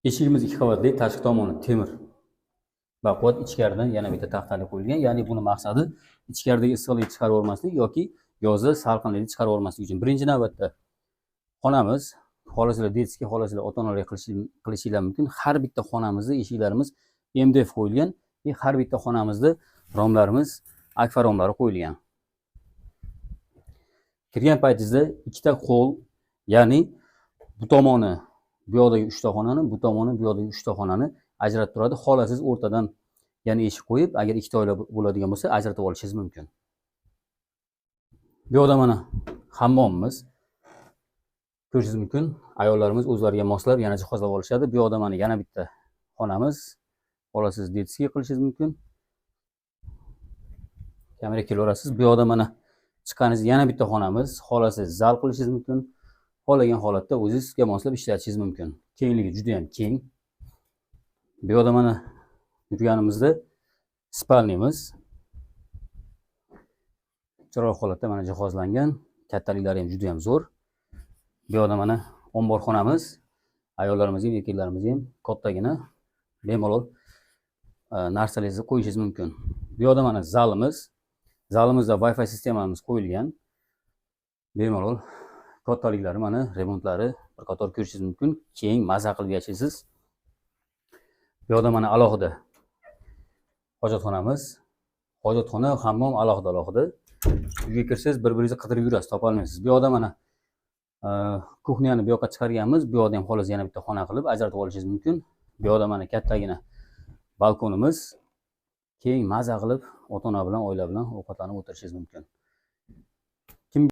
Eshigimiz 2 qavatli, tashqi tomoni temir baquvvat, ichkaridan yana bitta taxtali qo'yilgan. Ya'ni buni maqsadi ichkaridagi issiqlikni chiqarib olmaslik yoki yozda salqinlikni chiqarib olmaslik uchun. Birinchi navbatda xonamiz, xohlasanglar detskiy, xohlasanglar ota-onalarga qilishinglar mumkin. Har bitta xonamizda eshiklarimiz MDF qo'yilgan va har bitta xonamizda romlarimiz akfa romlari qo'yilgan. Kirgan paytingizda ikkita qo'l, ya'ni bu tomoni bu yoqdagi 3 ta xonani, bu tomoni bu yoqdagi 3 ta xonani ajratib turadi. Xohlasangiz o'rtadan yana eshik qo'yib, agar ikkita oila bo'ladigan bo'lsa, ajratib olishingiz mumkin. Bu yoqda mana hammomimiz ko'rishingiz mumkin. Ayollarimiz o'zlariga moslab yana jihozlab olishadi. Bu yoqda mana yana bitta xonamiz. Xohlasangiz detskiy qilishingiz mumkin. Kamera kelaverasiz. Bu yoqda mana chiqqaningiz yana bitta xonamiz. Xohlasangiz zal qilishingiz mumkin. Xohlagan holatda o'zingizga moslab ishlatishingiz mumkin. Kengligi juda ham keng. Bu yoqda mana yurganimizda spalnimiz. Chiroyli holatda mana jihozlangan. Kattaliklari ham juda ham zo'r. Bu yoqda mana omborxonamiz. Ayollarimiz ham, erkaklarimiz ham kattagina bemalol narsalaringizni qo'yishingiz mumkin. Bu yoqda mana zalimiz. Zalimizda Wi-Fi sistemamiz qo'yilgan. Bemalol kattaliklari mana remontlari bir qator ko'rishingiz mumkin. Keng, maza qilib yashaysiz. Bu yoqda mana alohida hojatxonamiz. Hojatxona, hammom alohida. Uyga kirsangiz bir-biringizni qidirib yurasiz, topa olmaysiz. Bu yoqda mana kuxnyani bu yoqqa chiqarganmiz. Bu yoqda ham xolos yana bitta xona qilib ajratib olishingiz mumkin. Bu yoqda mana kattagina balkonimiz. Keng, maza qilib ota-ona bilan, oila bilan ovqatlanib o'tirishingiz mumkin.